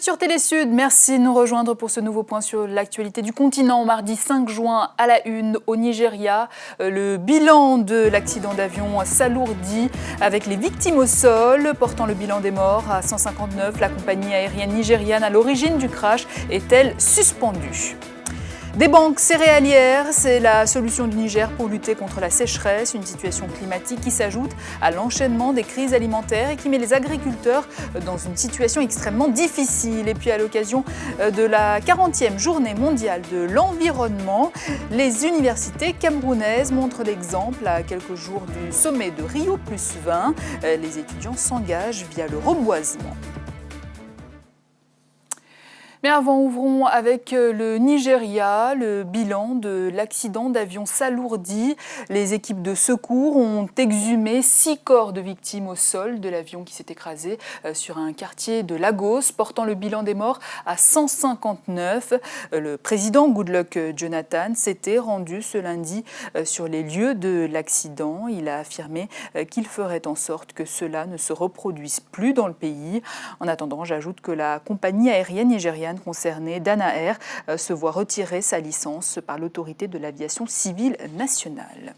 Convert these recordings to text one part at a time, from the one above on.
êtes sur Télé Sud, merci de nous rejoindre pour ce nouveau point sur l'actualité du continent. Mardi 5 juin, à la une, au Nigeria, le bilan de l'accident d'avion s'alourdit avec les victimes au sol, portant le bilan des morts à 159. La compagnie aérienne nigériane à l'origine du crash est-elle suspendue ? Des banques céréalières, c'est la solution du Niger pour lutter contre la sécheresse, une situation climatique qui s'ajoute à l'enchaînement des crises alimentaires et qui met les agriculteurs dans une situation extrêmement difficile. Et puis à l'occasion de la 40e journée mondiale de l'environnement, les universités camerounaises montrent l'exemple à quelques jours du sommet de Rio+20. Les étudiants s'engagent via le reboisement. Mais avant, ouvrons avec le Nigeria. Le bilan de l'accident d'avion s'alourdit. Les équipes de secours ont exhumé 6 corps de victimes au sol de l'avion qui s'est écrasé sur un quartier de Lagos, portant le bilan des morts à 159. Le président Goodluck Jonathan s'était rendu ce lundi sur les lieux de l'accident. Il a affirmé qu'il ferait en sorte que cela ne se reproduise plus dans le pays. En attendant, j'ajoute que la compagnie aérienne nigériane concernée, Dana Air, se voit retirer sa licence par l'autorité de l'aviation civile nationale.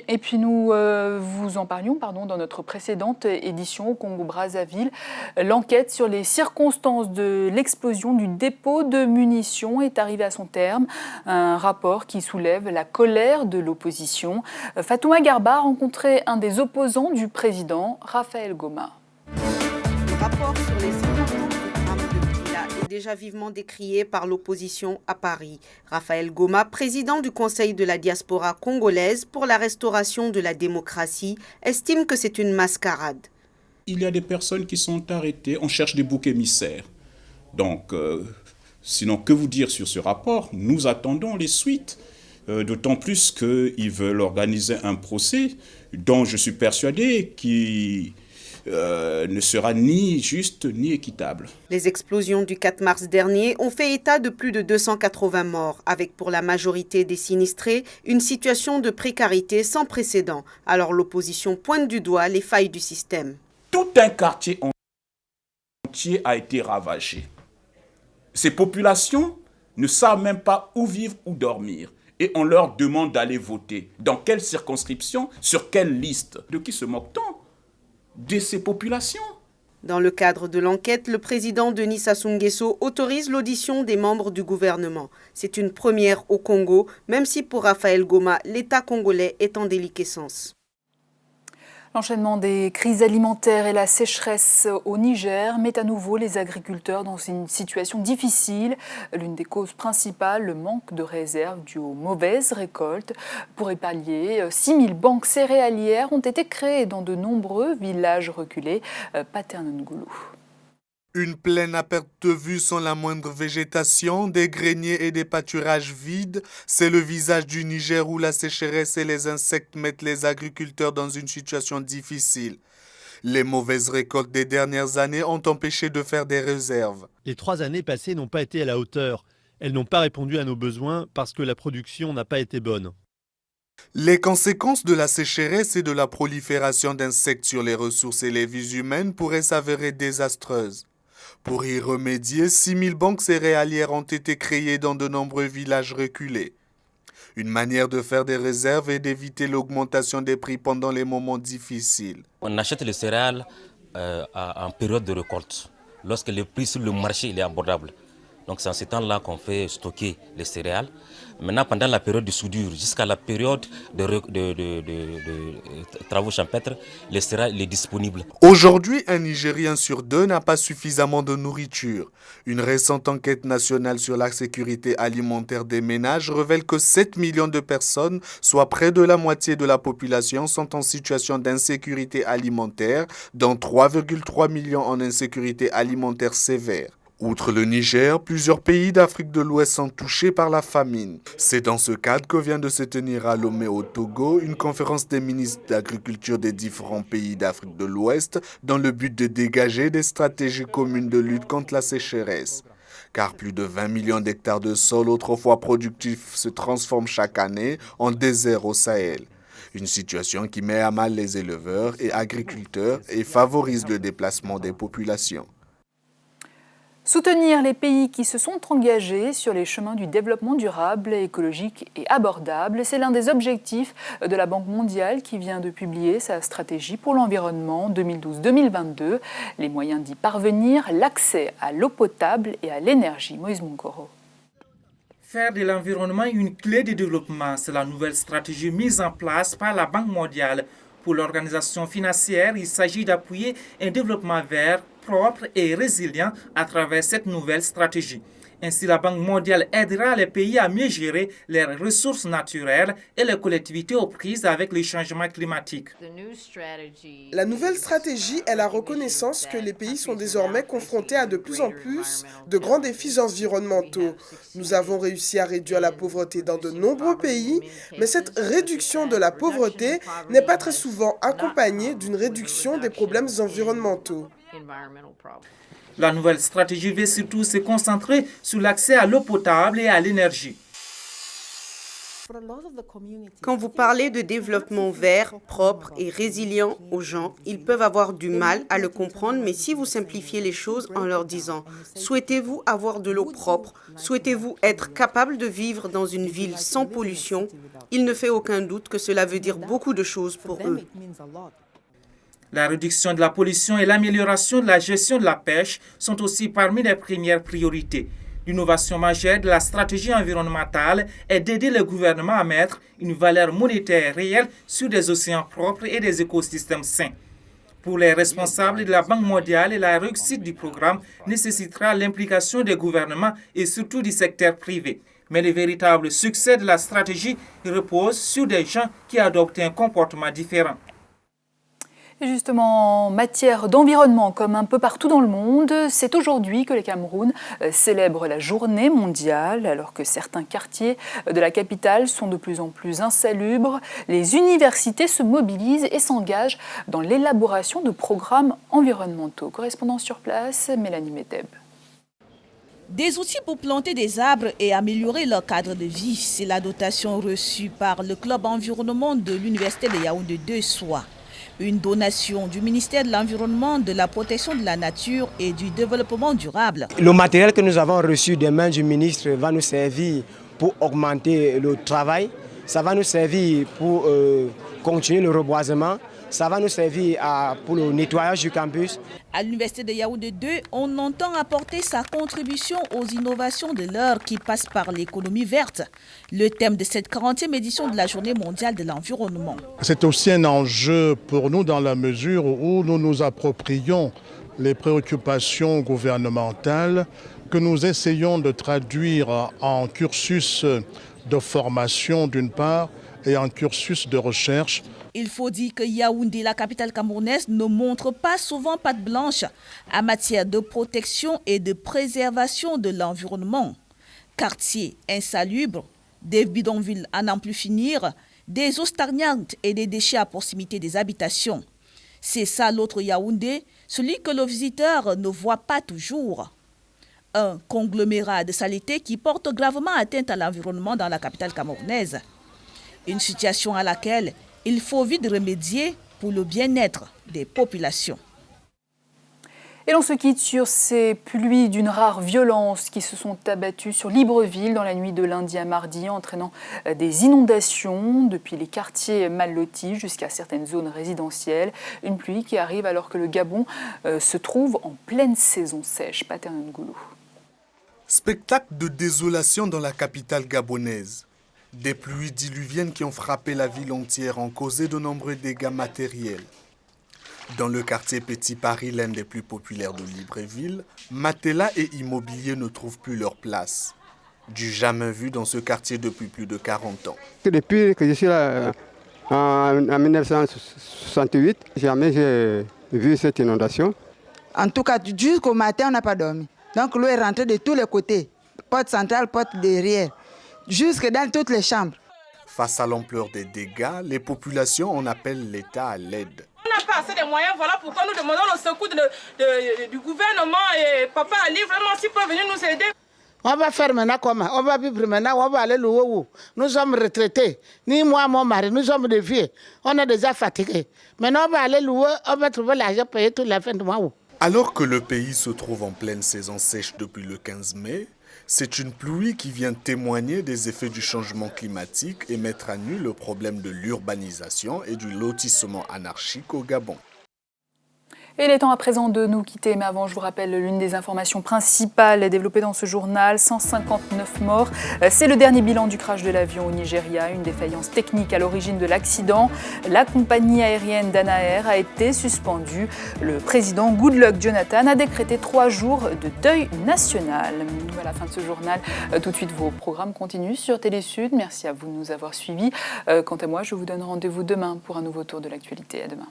Et puis nous vous en parlions dans notre précédente édition au Congo-Brazzaville. L'enquête sur les circonstances de l'explosion du dépôt de munitions est arrivée à son terme. Un rapport qui soulève la colère de l'opposition. Fatouma Garba a rencontré un des opposants du président, Raphaël Goma. Le rapport sur les circonstances du drame de Kila est déjà vivement décrié par l'opposition à Paris. Raphaël Goma, président du Conseil de la diaspora congolaise pour la restauration de la démocratie, estime que c'est une mascarade. Il y a des personnes qui sont arrêtées, on cherche des boucs émissaires. Donc, sinon, que vous dire sur ce rapport? Nous attendons les suites, d'autant plus qu'ils veulent organiser un procès dont je suis persuadé qu'il ne sera ni juste ni équitable. Les explosions du 4 mars dernier ont fait état de plus de 280 morts, avec pour la majorité des sinistrés une situation de précarité sans précédent. Alors l'opposition pointe du doigt les failles du système. Tout un quartier entier a été ravagé. Ces populations ne savent même pas où vivre ou dormir. Et on leur demande d'aller voter. Dans quelle circonscription? Sur quelle liste? De qui se moque-t-on? De ces populations. Dans le cadre de l'enquête, le président Denis Sassou Nguesso autorise l'audition des membres du gouvernement. C'est une première au Congo, même si pour Raphaël Goma, l'État congolais est en déliquescence. L'enchaînement des crises alimentaires et la sécheresse au Niger met à nouveau les agriculteurs dans une situation difficile. L'une des causes principales, le manque de réserves dû aux mauvaises récoltes. Pour y pallier, 6000 banques céréalières ont été créées dans de nombreux villages reculés. Paternongoulou. Une plaine à perte de vue sans la moindre végétation, des greniers et des pâturages vides, c'est le visage du Niger où la sécheresse et les insectes mettent les agriculteurs dans une situation difficile. Les mauvaises récoltes des dernières années ont empêché de faire des réserves. Les 3 années passées n'ont pas été à la hauteur. Elles n'ont pas répondu à nos besoins parce que la production n'a pas été bonne. Les conséquences de la sécheresse et de la prolifération d'insectes sur les ressources et les vies humaines pourraient s'avérer désastreuses. Pour y remédier, 6000 banques céréalières ont été créées dans de nombreux villages reculés. Une manière de faire des réserves et d'éviter l'augmentation des prix pendant les moments difficiles. On achète les céréales en période de récolte, lorsque le prix sur le marché est abordable. Donc c'est en ce temps-là qu'on fait stocker les céréales. Maintenant, pendant la période de soudure, jusqu'à la période de travaux champêtres, les céréales sont disponibles. Aujourd'hui, un Nigérien sur 2 n'a pas suffisamment de nourriture. Une récente enquête nationale sur la sécurité alimentaire des ménages révèle que 7 millions de personnes, soit près de la moitié de la population, sont en situation d'insécurité alimentaire, dont 3,3 millions en insécurité alimentaire sévère. Outre le Niger, plusieurs pays d'Afrique de l'Ouest sont touchés par la famine. C'est dans ce cadre que vient de se tenir à Lomé au Togo une conférence des ministres d'agriculture des différents pays d'Afrique de l'Ouest dans le but de dégager des stratégies communes de lutte contre la sécheresse. Car plus de 20 millions d'hectares de sol autrefois productifs se transforment chaque année en désert au Sahel. Une situation qui met à mal les éleveurs et agriculteurs et favorise le déplacement des populations. Soutenir les pays qui se sont engagés sur les chemins du développement durable, écologique et abordable, c'est l'un des objectifs de la Banque mondiale qui vient de publier sa stratégie pour l'environnement 2012-2022. Les moyens d'y parvenir, l'accès à l'eau potable et à l'énergie. Moïse Moukoro. Faire de l'environnement une clé de développement, c'est la nouvelle stratégie mise en place par la Banque mondiale. Pour l'organisation financière, il s'agit d'appuyer un développement vert, propre et résilient à travers cette nouvelle stratégie. Ainsi, la Banque mondiale aidera les pays à mieux gérer leurs ressources naturelles et les collectivités aux prises avec les changements climatiques. La nouvelle stratégie est la reconnaissance que les pays sont désormais confrontés à de plus en plus de grands défis environnementaux. Nous avons réussi à réduire la pauvreté dans de nombreux pays, mais cette réduction de la pauvreté n'est pas très souvent accompagnée d'une réduction des problèmes environnementaux. La nouvelle stratégie veut surtout se concentrer sur l'accès à l'eau potable et à l'énergie. Quand vous parlez de développement vert, propre et résilient aux gens, ils peuvent avoir du mal à le comprendre, mais si vous simplifiez les choses en leur disant « Souhaitez-vous avoir de l'eau propre ? Souhaitez-vous être capable de vivre dans une ville sans pollution ?» Il ne fait aucun doute que cela veut dire beaucoup de choses pour eux. La réduction de la pollution et l'amélioration de la gestion de la pêche sont aussi parmi les premières priorités. L'innovation majeure de la stratégie environnementale est d'aider le gouvernement à mettre une valeur monétaire réelle sur des océans propres et des écosystèmes sains. Pour les responsables de la Banque mondiale, la réussite du programme nécessitera l'implication des gouvernements et surtout du secteur privé. Mais le véritable succès de la stratégie repose sur des gens qui adoptent un comportement différent. Et justement, en matière d'environnement, comme un peu partout dans le monde, c'est aujourd'hui que le Cameroun célèbre la journée mondiale, alors que certains quartiers de la capitale sont de plus en plus insalubres. Les universités se mobilisent et s'engagent dans l'élaboration de programmes environnementaux. Correspondant sur place, Mélanie Medeb. Des outils pour planter des arbres et améliorer leur cadre de vie, c'est la dotation reçue par le club environnement de l'Université de Yaoundé 2 SOA. Une donation du ministère de l'Environnement, de la Protection de la Nature et du Développement durable. Le matériel que nous avons reçu des mains du ministre va nous servir pour augmenter le travail. Ça va nous servir pour continuer le reboisement. Ça va nous servir pour le nettoyage du campus. À l'Université de Yaoundé 2, on entend apporter sa contribution aux innovations de l'heure qui passent par l'économie verte. Le thème de cette 40e édition de la Journée mondiale de l'environnement. C'est aussi un enjeu pour nous dans la mesure où nous nous approprions les préoccupations gouvernementales que nous essayons de traduire en cursus de formation d'une part et en cursus de recherche. Il faut dire que Yaoundé, la capitale camerounaise, ne montre pas souvent patte blanche en matière de protection et de préservation de l'environnement. Quartiers insalubres, des bidonvilles à n'en plus finir, des eaux stagnantes et des déchets à proximité des habitations. C'est ça l'autre Yaoundé, celui que le visiteur ne voit pas toujours. Un conglomérat de saleté qui porte gravement atteinte à l'environnement dans la capitale camerounaise. Une situation à laquelle il faut vite remédier pour le bien-être des populations. Et l'on se quitte sur ces pluies d'une rare violence qui se sont abattues sur Libreville dans la nuit de lundi à mardi, entraînant des inondations depuis les quartiers mal lotis jusqu'à certaines zones résidentielles. Une pluie qui arrive alors que le Gabon se trouve en pleine saison sèche. Pater Ngoulou. Spectacle de désolation dans la capitale gabonaise. Des pluies diluviennes qui ont frappé la ville entière ont causé de nombreux dégâts matériels. Dans le quartier Petit Paris, l'un des plus populaires de Libreville, matelas et immobilier ne trouvent plus leur place. Du jamais vu dans ce quartier depuis plus de 40 ans. Depuis que je suis là en 1968, jamais j'ai vu cette inondation. En tout cas, jusqu'au matin, on n'a pas dormi. Donc l'eau est rentrée de tous les côtés, porte centrale, porte derrière. Jusque dans toutes les chambres. Face à l'ampleur des dégâts, les populations en appellent l'État à l'aide. On n'a pas assez de moyens, voilà pourquoi nous demandons le secours du gouvernement et Papa Ali, vraiment, s'il peut venir nous aider. On va faire maintenant comment? On va vivre maintenant, on va aller louer où? Nous sommes retraités. Ni moi, mon mari, nous sommes des vieux. On est déjà fatigués. Maintenant, on va aller louer, on va trouver l'argent pour payer toute la fin du mois. Alors que le pays se trouve en pleine saison sèche depuis le 15 mai, c'est une pluie qui vient témoigner des effets du changement climatique et mettre à nu le problème de l'urbanisation et du lotissement anarchique au Gabon. Et il est temps à présent de nous quitter, mais avant je vous rappelle l'une des informations principales développées dans ce journal, 159 morts. C'est le dernier bilan du crash de l'avion au Nigeria, une défaillance technique à l'origine de l'accident. La compagnie aérienne Dana Air a été suspendue. Le président Goodluck Jonathan a décrété 3 jours de deuil national. Voilà la fin de ce journal. Tout de suite, vos programmes continuent sur Télésud. Merci à vous de nous avoir suivis. Quant à moi, je vous donne rendez-vous demain pour un nouveau tour de l'actualité. À demain.